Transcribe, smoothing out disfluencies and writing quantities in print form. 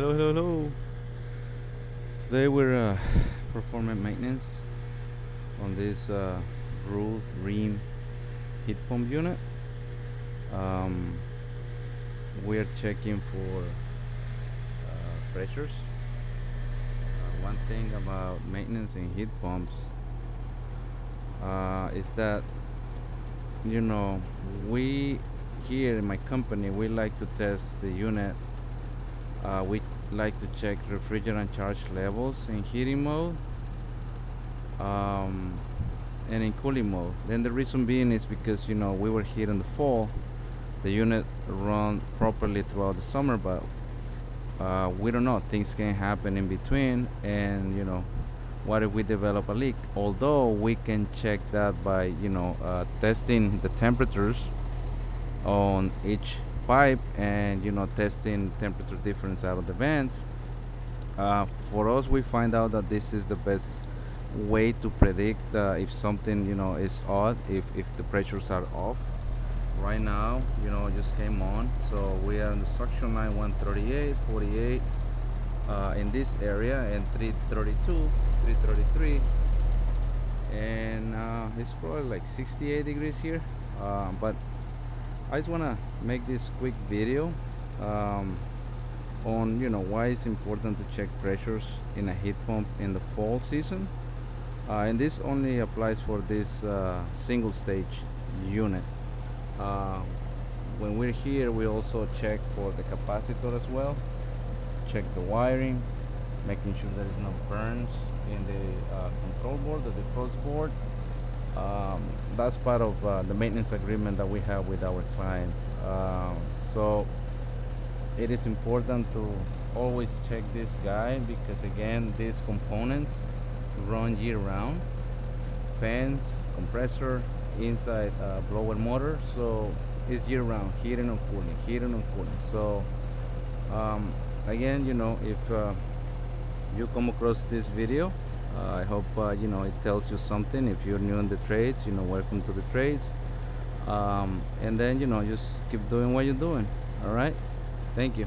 Hello. Today we're performing maintenance on this roof ream heat pump unit. Um, we're checking for pressures. One thing about maintenance in heat pumps is that you know we here in my company we like to test the unit. We like to check refrigerant charge levels in heating mode um, and in cooling mode. Then the reason being is because we were here in the fall, the unit run properly throughout the summer, but we don't know. Things can happen in between, and what if we develop a leak? Although we can check that by testing the temperatures on each pipe and testing temperature difference out of the vents. For us, we find out that this is the best way to predict if something is odd, if the pressures are off. Right now, just came on, so we are on the suction line 138, 48 in this area, and 332, 333, and it's probably like 68 degrees here. But I just want to make this quick video um, on why it's important to check pressures in a heat pump in the fall season, and this only applies for this single stage unit. uh, when we're here we also check for the capacitor as well, check the wiring, making sure there is no burns in the control board, the defrost board. That's part of the maintenance agreement that we have with our clients. So it is important to always check this guy because again these components run year round: fans, compressor, inside blower motor. So it's year round, heating and cooling, heating and cooling. So um, again, if you come across this video, I hope it tells you something. If you're new in the trades, welcome to the trades. And then just keep doing what you're doing. All right, thank you.